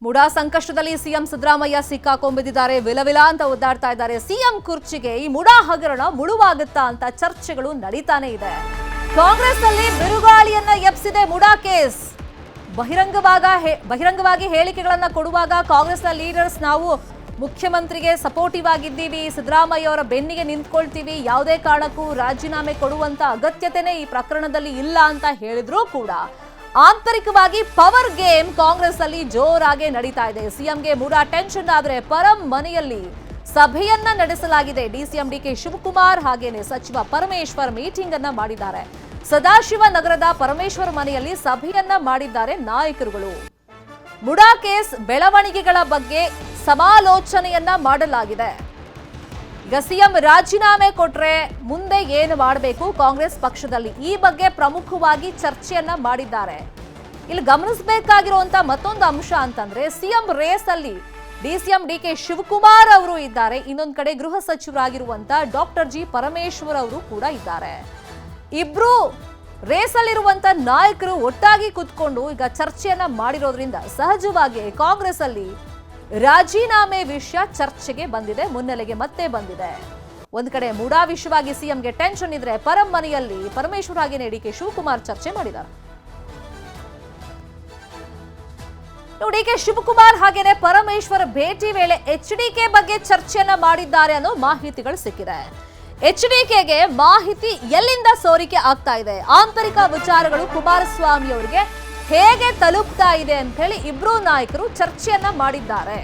ಮುಡಾ ಸಂಕಷ್ಟದಲ್ಲಿ ಸಿಎಂ ಸಿದ್ದರಾಮಯ್ಯ ಸಿಕ್ಕಾಕೊಂಡ್ಬಿದ್ದಾರೆ. ವಿಲವಿಲ ಅಂತ ಒದ್ದಾಡ್ತಾ ಇದ್ದಾರೆ. ಸಿಎಂ ಕುರ್ಚಿಗೆ ಈ ಮುಡಾ ಹಗರಣ ಮುಳುವಾಗುತ್ತಾ ಅಂತ ಚರ್ಚೆಗಳು ನಡೀತಾನೆ ಇದೆ. ಕಾಂಗ್ರೆಸ್ ನಲ್ಲಿ ಬಿರುಗಾಳಿಯನ್ನ ಎಬ್ಸಿದೆ ಮುಡಾ ಕೇಸ್. ಬಹಿರಂಗವಾಗಿ ಹೇಳಿಕೆಗಳನ್ನ ಕೊಡುವಾಗ ಕಾಂಗ್ರೆಸ್ನ ಲೀಡರ್ಸ್ ನಾವು ಮುಖ್ಯಮಂತ್ರಿಗೆ ಸಪೋರ್ಟಿವ್ ಆಗಿದ್ದೀವಿ, ಸಿದ್ದರಾಮಯ್ಯ ಅವರ ಬೆನ್ನಿಗೆ ನಿಂತ್ಕೊಳ್ತೀವಿ, ಯಾವುದೇ ಕಾರಣಕ್ಕೂ ರಾಜೀನಾಮೆ ಕೊಡುವಂತ ಅಗತ್ಯತೆನೇ ಈ ಪ್ರಕರಣದಲ್ಲಿ ಇಲ್ಲ ಅಂತ ಹೇಳಿದ್ರೂ ಕೂಡ ಆಂತರಿಕವಾಗಿ ಪವರ್ ಗೇಮ್ ಕಾಂಗ್ರೆಸ್ ಅಲ್ಲಿ ಜೋರಾಗಿ ನಡೀತಾ ಇದೆ. ಸಿಎಂಗೆ ಮುಡಾ ಟೆನ್ಷನ್ ಆದ್ರೆ ಪರಂ ಮನೆಯಲ್ಲಿ ಸಭೆಯನ್ನ ನಡೆಸಲಾಗಿದೆ. ಡಿಸಿಎಂ ಡಿಕೆ ಶಿವಕುಮಾರ್ ಹಾಗೇನೆ ಸಚಿವ ಪರಮೇಶ್ವರ್ ಮೀಟಿಂಗ್ ಅನ್ನ ಮಾಡಿದ್ದಾರೆ. ಸದಾಶಿವ ನಗರದ ಪರಮೇಶ್ವರ್ ಮನೆಯಲ್ಲಿ ಸಭೆಯನ್ನ ಮಾಡಿದ್ದಾರೆ ನಾಯಕರುಗಳು. ಮುಡಾ ಕೇಸ್ ಬೆಳವಣಿಗೆಗಳ ಬಗ್ಗೆ ಸಮಾಲೋಚನೆಯನ್ನ ಮಾಡಲಾಗಿದೆ. ಈಗ ಸಿಎಂ ರಾಜೀನಾಮೆ ಕೊಟ್ರೆ ಮುಂದೆ ಏನು ಮಾಡಬೇಕು ಕಾಂಗ್ರೆಸ್ ಪಕ್ಷದಲ್ಲಿ, ಈ ಬಗ್ಗೆ ಪ್ರಮುಖವಾಗಿ ಚರ್ಚೆಯನ್ನ ಮಾಡಿದ್ದಾರೆ. ಇಲ್ಲಿ ಗಮನಿಸಬೇಕಾಗಿರುವಂತ ಮತ್ತೊಂದು ಅಂಶ ಅಂತಂದ್ರೆ ಸಿಎಂ ರೇಸ್ ಅಲ್ಲಿ ಡಿಸಿಎಂ ಡಿಕೆ ಶಿವಕುಮಾರ್ ಅವರು ಇದ್ದಾರೆ, ಇನ್ನೊಂದು ಕಡೆ ಗೃಹ ಸಚಿವರಾಗಿರುವಂತ ಡಾಕ್ಟರ್ ಜಿ ಪರಮೇಶ್ವರ್ ಅವರು ಕೂಡ ಇದ್ದಾರೆ. ಇಬ್ರು ರೇಸ್ ಅಲ್ಲಿರುವಂತ ನಾಯಕರು ಒಟ್ಟಾಗಿ ಕೂತ್ಕೊಂಡು ಈಗ ಚರ್ಚೆಯನ್ನ ಮಾಡಿರೋದ್ರಿಂದ ಸಹಜವಾಗಿ ಕಾಂಗ್ರೆಸ್ ಅಲ್ಲಿ ರಾಜೀನಾಮೆ ವಿಷಯ ಚರ್ಚೆಗೆ ಬಂದಿದೆ, ಮುನ್ನೆಲೆಗೆ ಮತ್ತೆ ಬಂದಿದೆ. ಒಂದ್ ಕಡೆ ಮುಡಾ ವಿಷಯವಾಗಿ ಸಿಎಂಗೆ ಟೆನ್ಷನ್ ಇದ್ರೆ ಪರಂ ಮನೆಯಲ್ಲಿ ಪರಮೇಶ್ವರ್ ಹಾಗೇನೆ ಡಿಕೆ ಶಿವಕುಮಾರ್ ಚರ್ಚೆ ಮಾಡಿದ್ದಾರೆ. ಡಿಕೆ ಶಿವಕುಮಾರ್ ಹಾಗೇನೆ ಪರಮೇಶ್ವರ್ ಭೇಟಿ ವೇಳೆ ಎಚ್ಡಿಕೆ ಬಗ್ಗೆ ಚರ್ಚೆಯನ್ನ ಮಾಡಿದ್ದಾರೆ ಅನ್ನೋ ಮಾಹಿತಿಗಳು ಸಿಕ್ಕಿದೆ. ಎಚ್ಡಿಕೆಗೆ ಮಾಹಿತಿ ಎಲ್ಲಿಂದ ಸೋರಿಕೆ ಆಗ್ತಾ ಇದೆ, ಆಂತರಿಕ ವಿಚಾರಗಳು ಕುಮಾರಸ್ವಾಮಿ ಅವರಿಗೆ ಹೇಗೆ ತಲುಪ್ತಾ ಇದೆ ಅಂತ ಹೇಳಿ ಇಬ್ರು ನಾಯಕರು ಚರ್ಚೆಯನ್ನ ಮಾಡಿದ್ದಾರೆ.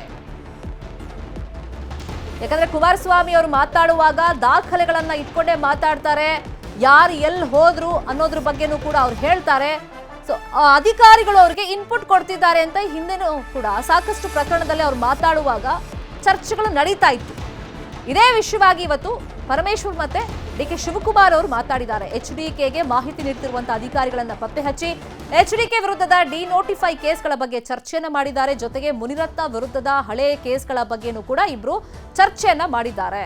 ಯಾಕಂದ್ರೆ ಕುಮಾರಸ್ವಾಮಿ ಅವರು ಮಾತಾಡುವಾಗ ದಾಖಲೆಗಳನ್ನ ಇಟ್ಕೊಂಡೇ ಮಾತಾಡ್ತಾರೆ, ಯಾರು ಎಲ್ಲಿ ಹೋದ್ರು ಅನ್ನೋದ್ರ ಬಗ್ಗೆನೂ ಕೂಡ ಅವ್ರು ಹೇಳ್ತಾರೆ. ಸೊ ಅಧಿಕಾರಿಗಳು ಅವ್ರಿಗೆ ಇನ್ಪುಟ್ ಕೊಡ್ತಿದ್ದಾರೆ ಅಂತ ಹಿಂದೆನೂ ಕೂಡ ಸಾಕಷ್ಟು ಪ್ರಕರಣದಲ್ಲಿ ಅವ್ರು ಮಾತಾಡುವಾಗ ಚರ್ಚೆಗಳು ನಡೀತಾ ಇತ್ತು. ಇದೇ ವಿಷಯವಾಗಿ ಇವತ್ತು ಪರಮೇಶ್ವರ್ ಮತ್ತೆ ಡಿಕೆ ಶಿವಕುಮಾರ್ ಅವರು ಮಾತಾಡಿದ್ದಾರೆ. ಎಚ್ಡಿಕೆಗೆ ಮಾಹಿತಿ ನೀಡುತ್ತಿರುವಂತಹ ಅಧಿಕಾರಿಗಳನ್ನ ಪತ್ತೆ ಹಚ್ಚಿ ಎಚ್ಡಿಕೆ ವಿರುದ್ಧದ ಡಿನೋಟಿಫೈ ಕೇಸ್ಗಳ ಬಗ್ಗೆ ಚರ್ಚೆಯನ್ನ ಮಾಡಿದ್ದಾರೆ. ಜೊತೆಗೆ ಮುನಿರತ್ನ ವಿರುದ್ಧದ ಹಳೆ ಕೇಸ್ಗಳ ಬಗ್ಗೆನೂ ಕೂಡ ಇಬ್ರು ಚರ್ಚೆಯನ್ನ ಮಾಡಿದ್ದಾರೆ.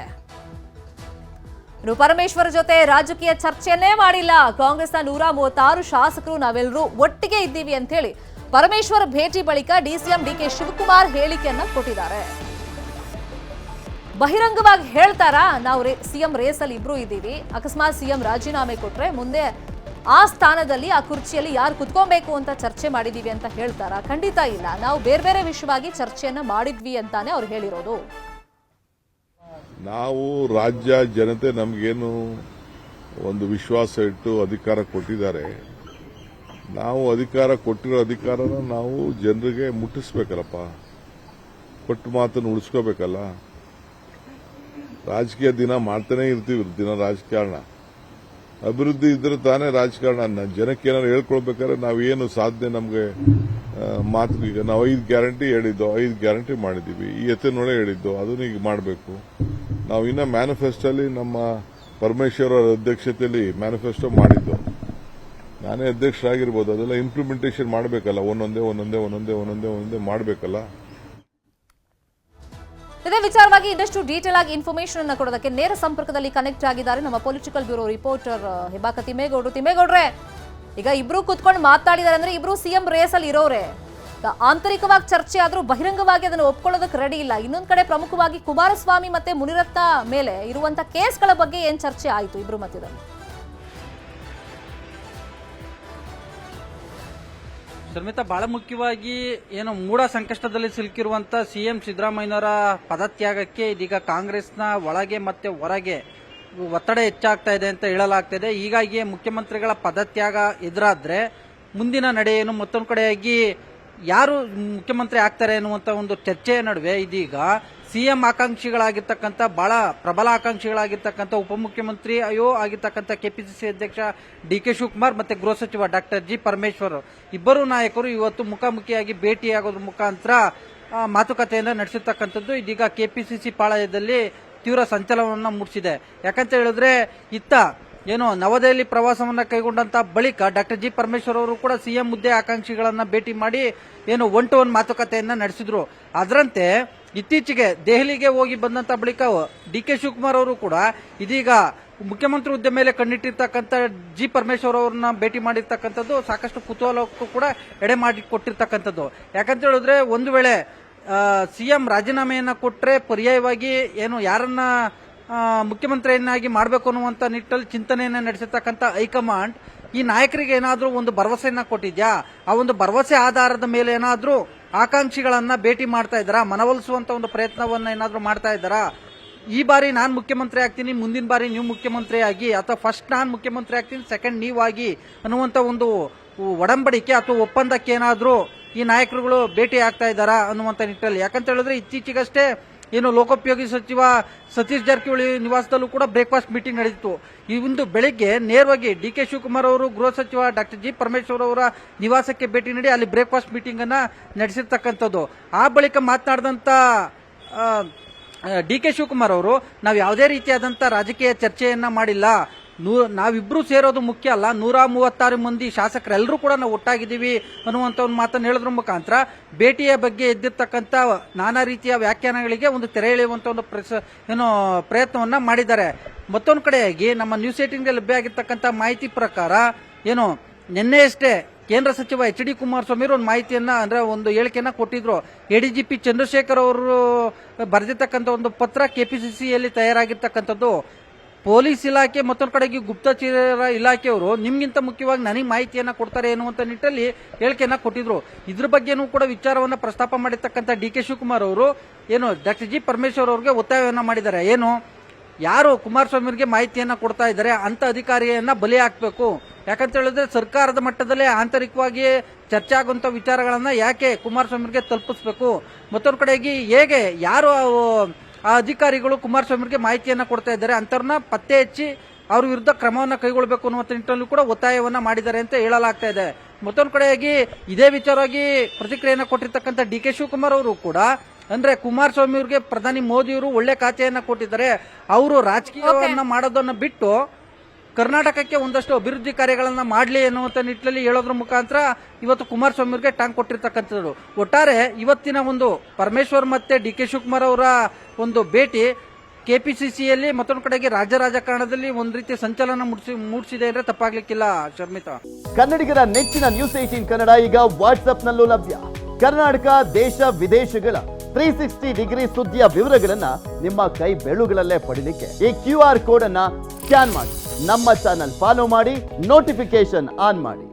ಇನ್ನು ಪರಮೇಶ್ವರ್ ಜೊತೆ ರಾಜಕೀಯ ಚರ್ಚೆಯನ್ನೇ ಮಾಡಿಲ್ಲ. ಕಾಂಗ್ರೆಸ್ನ 136 ಶಾಸಕರು ನಾವೆಲ್ಲರೂ ಒಟ್ಟಿಗೆ ಇದ್ದೀವಿ ಅಂತ ಹೇಳಿ ಪರಮೇಶ್ವರ್ ಭೇಟಿ ಬಳಿಕ ಡಿಸಿಎಂ ಡಿಕೆ ಶಿವಕುಮಾರ್ ಹೇಳಿಕೆಯನ್ನ ಕೊಟ್ಟಿದ್ದಾರೆ. ಬಹಿರಂಗವಾಗಿ ಹೇಳ್ತಾರಾ, ನಾವು ಸಿಎಂ ರೇಸ್ ಅಲ್ಲಿ ಇಬ್ರು ಇದ್ದೀವಿ, ಅಕಸ್ಮಾತ್ ಸಿಎಂ ರಾಜೀನಾಮೆ ಕೊಟ್ರೆ ಮುಂದೆ ಆ ಸ್ಥಾನದಲ್ಲಿ ಆ ಕುರ್ಚಿಯಲ್ಲಿ ಯಾರು ಕುತ್ಕೊಬೇಕು ಅಂತ ಚರ್ಚೆ ಮಾಡಿದೀವಿ ಅಂತ ಹೇಳ್ತಾರಾ? ಖಂಡಿತ ಇಲ್ಲ. ನಾವು ಬೇರೆ ಬೇರೆ ವಿಷಯವಾಗಿ ಚರ್ಚೆಯನ್ನ ಮಾಡಿದ್ವಿ ಅಂತಾನೆ ಅವ್ರು ಹೇಳಿರೋದು. ನಾವು ರಾಜ್ಯ ಜನತೆ ನಮಗೇನು ಒಂದು ವಿಶ್ವಾಸ ಇಟ್ಟು ಅಧಿಕಾರ ಕೊಟ್ಟಿದ್ದಾರೆ, ನಾವು ಅಧಿಕಾರ ಕೊಟ್ಟಿರೋ ಅಧಿಕಾರನ ನಾವು ಜನರಿಗೆ ಮುಟ್ಟಿಸ್ಬೇಕಲ್ಲಪ್ಪ, ಕೊಟ್ಟು ಮಾತನ್ನು ಉಳಿಸ್ಕೋಬೇಕಲ್ಲ. ರಾಜಕೀಯ ದಿನ ಮಾಡ್ತಾನೆ ಇರ್ತೀವಿ, ದಿನ ರಾಜಕಾರಣ. ಅಭಿವೃದ್ಧಿ ಇದ್ರೆ ತಾನೇ ರಾಜಕಾರಣ. ಜನಕ್ಕೆ ಏನಾದ್ರು ಹೇಳ್ಕೊಳ್ಬೇಕಾದ್ರೆ ನಾವೇನು ಸಾಧನೆ ನಮಗೆ ಮಾತು, ಈಗ ನಾವು 5 ಗ್ಯಾರಂಟಿ ಹೇಳಿದ್ದು, 5 ಗ್ಯಾರಂಟಿ ಮಾಡಿದ್ದೀವಿ. ಈ ಎತ್ತಿನೊಳೆ ಹೇಳಿದ್ದು ಅದನ್ನು ಈಗ ಮಾಡಬೇಕು. ನಾವು ಇನ್ನ ಮ್ಯಾನಿಫೆಸ್ಟೋಲ್ಲಿ ನಮ್ಮ ಪರಮೇಶ್ವರ್ ಅವರ ಅಧ್ಯಕ್ಷತೆಯಲ್ಲಿ ಮ್ಯಾನಿಫೆಸ್ಟೋ ಮಾಡಿದ್ದು, ನಾನೇ ಅಧ್ಯಕ್ಷರಾಗಿರ್ಬೋದು, ಅದೆಲ್ಲ ಇಂಪ್ಲಿಮೆಂಟೇಷನ್ ಮಾಡಬೇಕಲ್ಲ. ಒಂದೊಂದೇ ಮಾಡಬೇಕಲ್ಲ. ಇದೇ ವಿಚಾರವಾಗಿ ಇನ್ನಷ್ಟು ಡೀಟೇಲ್ ಆಗಿ ಇನ್ಫಾರ್ಮೇಶನ್ ಅನ್ನು ಕೊಡೋದಕ್ಕೆ ನೇರ ಸಂಪರ್ಕದಲ್ಲಿ ಕನೆಕ್ಟ್ ಆಗಿದ್ದಾರೆ ನಮ್ಮ ಪೊಲಿಟಿಕಲ್ ಬ್ಯೂರೋ ರಿಪೋರ್ಟರ್ ಹಿಬಾಕ ತಿಮ್ಮೇಗೌಡರು. ತಿಮ್ಮೇಗೌಡ್ರೆ, ಈಗ ಇಬ್ರು ಕೂತ್ಕೊಂಡು ಮಾತಾಡಿದ್ದಾರೆ ಅಂದ್ರೆ ಇಬ್ರು ಸಿಎಂ ರೇಸ್ ಅಲ್ಲಿ ಇರೋರೆ. ಆಂತರಿಕವಾಗಿ ಚರ್ಚೆ ಆದ್ರೂ ಬಹಿರಂಗವಾಗಿ ಅದನ್ನು ಒಪ್ಕೊಳ್ಳೋದಕ್ಕೆ ರೆಡಿ ಇಲ್ಲ. ಇನ್ನೊಂದ್ ಕಡೆ ಪ್ರಮುಖವಾಗಿ ಕುಮಾರಸ್ವಾಮಿ ಮತ್ತೆ ಮುನಿರತ್ನ ಮೇಲೆ ಇರುವಂತ ಕೇಸ್ಗಳ ಬಗ್ಗೆ ಏನ್ ಚರ್ಚೆ ಆಯಿತು ಇಬ್ರು ಮಧ್ಯದಲ್ಲಿ? ಧರ್ಮಿತಾ, ಬಹಳ ಮುಖ್ಯವಾಗಿ ಏನು ಮೂಡ ಸಂಕಷ್ಟದಲ್ಲಿ ಸಿಲುಕಿರುವಂತ ಸಿಎಂ ಸಿದ್ದರಾಮಯ್ಯನವರ ಪದತ್ಯಾಗಕ್ಕೆ ಇದೀಗ ಕಾಂಗ್ರೆಸ್ನ ಒಳಗೆ ಮತ್ತೆ ಹೊರಗೆ ಒತ್ತಡ ಹೆಚ್ಚಾಗ್ತಾ ಇದೆ ಅಂತ ಹೇಳಲಾಗ್ತಿದೆ. ಹೀಗಾಗಿ ಮುಖ್ಯಮಂತ್ರಿಗಳ ಪದತ್ಯಾಗ ಎದುರಾದ್ರೆ ಮುಂದಿನ ನಡೆ ಏನು, ಮತ್ತೊಂದು ಕಡೆಯಾಗಿ ಯಾರು ಮುಖ್ಯಮಂತ್ರಿ ಆಗ್ತಾರೆ ಅನ್ನುವಂತ ಒಂದು ಚರ್ಚೆಯ ನಡುವೆ ಇದೀಗ ಸಿಎಂ ಆಕಾಂಕ್ಷಿಗಳಾಗಿರ್ತಕ್ಕಂಥ, ಬಹಳ ಪ್ರಬಲ ಆಕಾಂಕ್ಷಿಗಳಾಗಿರ್ತಕ್ಕಂಥ ಉಪಮುಖ್ಯಮಂತ್ರಿ ಆಗಿರ್ತಕ್ಕಂಥ ಕೆಪಿಸಿಸಿ ಅಧ್ಯಕ್ಷ ಡಿಕೆ ಶಿವಕುಮಾರ್ ಮತ್ತೆ ಗೃಹ ಸಚಿವ ಡಾಕ್ಟರ್ ಜಿ ಪರಮೇಶ್ವರ್ ಇಬ್ಬರು ನಾಯಕರು ಇವತ್ತು ಮುಖಾಮುಖಿಯಾಗಿ ಭೇಟಿಯಾಗೋದ್ರ ಮುಖಾಂತರ ಮಾತುಕತೆಯನ್ನು ನಡೆಸಿರ್ತಕ್ಕಂಥದ್ದು ಇದೀಗ ಕೆಪಿಸಿಸಿ ಪಾಳಯದಲ್ಲಿ ತೀವ್ರ ಸಂಚಲನವನ್ನು ಮೂಡಿಸಿದೆ. ಯಾಕಂತ ಹೇಳಿದ್ರೆ ಇತ್ತ ಏನು ನವದೆಹಲಿ ಪ್ರವಾಸವನ್ನ ಕೈಗೊಂಡಂತ ಬಳಿಕ ಡಾಕ್ಟರ್ ಜಿ ಪರಮೇಶ್ವರ್ ಅವರು ಕೂಡ ಸಿಎಂ ಹುದ್ದೆ ಆಕಾಂಕ್ಷಿಗಳನ್ನ ಭೇಟಿ ಮಾಡಿ ಏನು 1-to-1 ಮಾತುಕತೆಯನ್ನ ನಡೆಸಿದ್ರು. ಅದರಂತೆ ಇತ್ತೀಚೆಗೆ ದೆಹಲಿಗೆ ಹೋಗಿ ಬಂದಂತ ಬಳಿಕ ಡಿಕೆ ಶಿವಕುಮಾರ್ ಅವರು ಕೂಡ ಇದೀಗ ಮುಖ್ಯಮಂತ್ರಿ ಹುದ್ದೆ ಮೇಲೆ ಕಣ್ಣಿಟ್ಟಿರ್ತಕ್ಕಂಥ ಜಿ ಪರಮೇಶ್ವರ್ ಅವ್ರನ್ನ ಭೇಟಿ ಮಾಡಿರ್ತಕ್ಕಂಥದ್ದು ಸಾಕಷ್ಟು ಕುತೂಹಲಕ್ಕೂ ಕೂಡ ಎಡೆ ಮಾಡಿ ಕೊಟ್ಟಿರ್ತಕ್ಕಂಥದ್ದು. ಯಾಕಂತ ಹೇಳಿದ್ರೆ ಒಂದು ವೇಳೆ ಸಿಎಂ ರಾಜೀನಾಮೆಯನ್ನ ಕೊಟ್ರೆ ಪರ್ಯಾಯವಾಗಿ ಏನು ಯಾರನ್ನ ಮುಖ್ಯಮಂತ್ರಿಯನ್ನಾಗಿ ಮಾಡಬೇಕು ಅನ್ನುವಂತ ನಿಟ್ಟಲ್ಲಿ ಚಿಂತನೆಯನ್ನ ನಡೆಸಿರ್ತಕ್ಕಂಥ ಹೈಕಮಾಂಡ್ ಈ ನಾಯಕರಿಗೆ ಏನಾದ್ರೂ ಒಂದು ಭರವಸೆಯನ್ನ ಕೊಟ್ಟಿದ್ಯಾ, ಆ ಒಂದು ಭರವಸೆ ಆಧಾರದ ಮೇಲೆ ಏನಾದ್ರೂ ಆಕಾಂಕ್ಷಿಗಳನ್ನ ಭೇಟಿ ಮಾಡ್ತಾ ಇದ್ದಾರಾ, ಮನವೊಲಿಸುವಂತ ಒಂದು ಪ್ರಯತ್ನವನ್ನ ಏನಾದ್ರೂ ಮಾಡ್ತಾ ಇದ್ದಾರಾ? ಈ ಬಾರಿ ನಾನು ಮುಖ್ಯಮಂತ್ರಿ ಆಗ್ತೀನಿ, ಮುಂದಿನ ಬಾರಿ ನೀವು ಮುಖ್ಯಮಂತ್ರಿ ಆಗಿ, ಅಥವಾ ಫಸ್ಟ್ ನಾನು ಮುಖ್ಯಮಂತ್ರಿ ಆಗ್ತೀನಿ, ಸೆಕೆಂಡ್ ನೀವಾಗಿ ಅನ್ನುವಂತ ಒಂದು ಒಡಂಬಡಿಕೆ ಅಥವಾ ಒಪ್ಪಂದಕ್ಕೆ ಏನಾದ್ರೂ ಈ ನಾಯಕರುಗಳು ಭೇಟಿ ಆಗ್ತಾ ಇದ್ದಾರಾ ಅನ್ನುವಂತ ನಿಟ್ಟಲ್ಲಿ. ಯಾಕಂತ ಹೇಳಿದ್ರೆ ಇತ್ತೀಚೆಗಷ್ಟೇ ಏನು ಲೋಕೋಪಯೋಗಿ ಸಚಿವ ಸತೀಶ್ ಜಾರಕಿಹೊಳಿ ನಿವಾಸದಲ್ಲೂ ಕೂಡ ಬ್ರೇಕ್ಫಾಸ್ಟ್ ಮೀಟಿಂಗ್ ನಡೆದಿತ್ತು. ಈ ಒಂದು ಬೆಳಿಗ್ಗೆ ನೇರವಾಗಿ ಡಿ.ಕೆ. ಶಿವಕುಮಾರ್ ಅವರು ಗೃಹ ಸಚಿವ ಡಾಕ್ಟರ್ ಜಿ ಪರಮೇಶ್ವರ್ ಅವರ ನಿವಾಸಕ್ಕೆ ಭೇಟಿ ನೀಡಿ ಅಲ್ಲಿ ಬ್ರೇಕ್ಫಾಸ್ಟ್ ಮೀಟಿಂಗ್ ಅನ್ನ ನಡೆಸಿರ್ತಕ್ಕಂಥದ್ದು. ಆ ಬಳಿಕ ಮಾತನಾಡಿದಂತ ಡಿ.ಕೆ. ಶಿವಕುಮಾರ್ ಅವರು ನಾವು ಯಾವುದೇ ರೀತಿಯಾದಂತ ರಾಜಕೀಯ ಚರ್ಚೆಯನ್ನ ಮಾಡಿಲ್ಲ, ನಾವಿಬ್ರು ಸೇರೋದು ಮುಖ್ಯ ಅಲ್ಲ, 136 ಮಂದಿ ಶಾಸಕರೆಲ್ಲರೂ ಕೂಡ ನಾವು ಒಟ್ಟಾಗಿದ್ದೀವಿ ಅನ್ನುವಂತ ಒಂದು ಮಾತನ್ನು ಹೇಳೋದ್ರ ಮುಖಾಂತರ ಭೇಟಿಯ ಬಗ್ಗೆ ಎದ್ದಿರ್ತಕ್ಕಂಥ ನಾನಾ ರೀತಿಯ ವ್ಯಾಖ್ಯಾನಗಳಿಗೆ ಒಂದು ತೆರೆ ಎಳೆಯುವಂತ ಒಂದು ಪ್ರಯತ್ನವನ್ನ ಮಾಡಿದ್ದಾರೆ. ಮತ್ತೊಂದು ಕಡೆಯಾಗಿ ನಮ್ಮ ನ್ಯೂಸ್ 18ಗೆ ಲಭ್ಯ ಆಗಿರ್ತಕ್ಕಂಥ ಮಾಹಿತಿ ಪ್ರಕಾರ ಏನು ನಿನ್ನೆಯಷ್ಟೇ ಕೇಂದ್ರ ಸಚಿವ ಎಚ್.ಡಿ. ಕುಮಾರಸ್ವಾಮಿ ಒಂದು ಮಾಹಿತಿಯನ್ನ ಅಂದ್ರೆ ಒಂದು ಹೇಳಿಕೆಯನ್ನ ಕೊಟ್ಟಿದ್ರು. ಎಡಿಜಿಪಿ ಚಂದ್ರಶೇಖರ್ ಅವರು ಬರೆದಿರ್ತಕ್ಕಂಥ ಒಂದು ಪತ್ರ ಕೆಪಿಸಿಸಿಯಲ್ಲಿ ತಯಾರಾಗಿರ್ತಕ್ಕಂಥದ್ದು. ಪೊಲೀಸ್ ಇಲಾಖೆ ಮತ್ತೊಂದು ಕಡೆಗೆ ಗುಪ್ತಚರ ಇಲಾಖೆಯವರು ನಿಮ್ಗಿಂತ ಮುಖ್ಯವಾಗಿ ನನಗೆ ಮಾಹಿತಿಯನ್ನ ಕೊಡ್ತಾರೆ ಎನ್ನುವಂತ ನಿಟ್ಟಲ್ಲಿ ಹೇಳಿಕೆಯನ್ನ ಕೊಟ್ಟಿದ್ರು. ಇದ್ರ ಬಗ್ಗೆನೂ ಕೂಡ ವಿಚಾರವನ್ನ ಪ್ರಸ್ತಾಪ ಮಾಡಿರ್ತಕ್ಕಂಥ ಡಿ.ಕೆ. ಶಿವಕುಮಾರ್ ಅವರು ಏನು ಡಾಕ್ಟರ್ ಜಿ ಪರಮೇಶ್ವರ್ ಅವರಿಗೆ ಒತ್ತಾಯವನ್ನ ಮಾಡಿದ್ದಾರೆ. ಏನು ಯಾರು ಕುಮಾರಸ್ವಾಮಿ ಅವರಿಗೆ ಮಾಹಿತಿಯನ್ನ ಕೊಡ್ತಾ ಇದ್ದಾರೆ ಅಂತ ಅಧಿಕಾರಿಯನ್ನ ಬಲಿ ಹಾಕಬೇಕು. ಯಾಕಂತ ಹೇಳಿದ್ರೆ ಸರ್ಕಾರದ ಮಟ್ಟದಲ್ಲೇ ಆಂತರಿಕವಾಗಿ ಚರ್ಚೆ ಆಗುವಂತ ವಿಚಾರಗಳನ್ನ ಯಾಕೆ ಕುಮಾರಸ್ವಾಮಿಗೆ ತಲುಪಿಸಬೇಕು, ಮತ್ತೊಂದು ಕಡೆಗೆ ಹೇಗೆ ಯಾರು ಆ ಅಧಿಕಾರಿಗಳು ಕುಮಾರಸ್ವಾಮಿಗೆ ಮಾಹಿತಿಯನ್ನ ಕೊಡ್ತಾ ಇದ್ದಾರೆ ಅಂತವ್ರನ್ನ ಪತ್ತೆ ಹಚ್ಚಿ ಅವ್ರ ವಿರುದ್ಧ ಕ್ರಮವನ್ನ ಕೈಗೊಳ್ಳಬೇಕು ಅನ್ನುವಂತ ನಿಟ್ಟಿನಲ್ಲೂ ಕೂಡ ಒತ್ತಾಯವನ್ನ ಮಾಡಿದ್ದಾರೆ ಅಂತ ಹೇಳಲಾಗ್ತಾ ಇದೆ. ಮತ್ತೊಂದು ಕಡೆಯಾಗಿ ಇದೇ ವಿಚಾರವಾಗಿ ಪ್ರತಿಕ್ರಿಯೆಯನ್ನ ಕೊಟ್ಟಿರ್ತಕ್ಕಂಥ ಡಿ.ಕೆ. ಶಿವಕುಮಾರ್ ಅವರು ಕೂಡ ಅಂದ್ರೆ ಕುಮಾರಸ್ವಾಮಿ ಅವರಿಗೆ ಪ್ರಧಾನಿ ಮೋದಿ ಅವರು ಒಳ್ಳೆ ಖಾತೆಯನ್ನ ಕೊಟ್ಟಿದ್ದಾರೆ, ಅವರು ರಾಜಕೀಯವನ್ನ ಮಾಡೋದನ್ನ ಬಿಟ್ಟು ಕರ್ನಾಟಕಕ್ಕೆ ಒಂದಷ್ಟು ಅಭಿವೃದ್ಧಿ ಕಾರ್ಯಗಳನ್ನ ಮಾಡಲಿ ಎನ್ನುವಂತ ನಿಟ್ಟಿನಲ್ಲಿ ಹೇಳೋದ್ರ ಮುಖಾಂತರ ಇವತ್ತು ಕುಮಾರಸ್ವಾಮಿ ಅವರಿಗೆ ಟಾಂಗ್ ಕೊಟ್ಟಿರ್ತಕ್ಕಂಥದ್ದು. ಒಟ್ಟಾರೆ ಇವತ್ತಿನ ಒಂದು ಪರಮೇಶ್ವರ್ ಮತ್ತೆ ಡಿ.ಕೆ. ಶಿವಕುಮಾರ್ ಅವರ ಒಂದು ಭೇಟಿ ಕೆಪಿಸಿಸಿಯಲ್ಲಿ ಮತ್ತೊಂದು ಕಡೆಗೆ ರಾಜ್ಯ ರಾಜಕಾರಣದಲ್ಲಿ ಒಂದು ರೀತಿಯ ಸಂಚಲನ ಮೂಡಿಸಿದೆ ಅಂದ್ರೆ ತಪ್ಪಾಗ್ಲಿಕ್ಕಿಲ್ಲ. ಶರ್ಮಿತಾ, ಕನ್ನಡಿಗರ ನೆಚ್ಚಿನ ನ್ಯೂಸ್ 18 ಕನ್ನಡ ಈಗ ವಾಟ್ಸ್ಆಪ್ನಲ್ಲೂ ಲಭ್ಯ. ಕರ್ನಾಟಕ ದೇಶ ವಿದೇಶಗಳ 360 ಡಿಗ್ರಿ ಸುದ್ದಿಯ ವಿವರಗಳನ್ನ ನಿಮ್ಮ ಕೈ ಬೆರಳುಗಳಲ್ಲೇ ಪಡಿಲಿಕ್ಕೆ ಈ QR ಕೋಡ್ ಅನ್ನ ಸ್ಕ್ಯಾನ್ ಮಾಡಿ, ನಮ್ಮ ಚಾನಲ್ ಫಾಲೋ ಮಾಡಿ, ನೋಟಿಫಿಕೇಶನ್ ಆನ್ ಮಾಡಿ.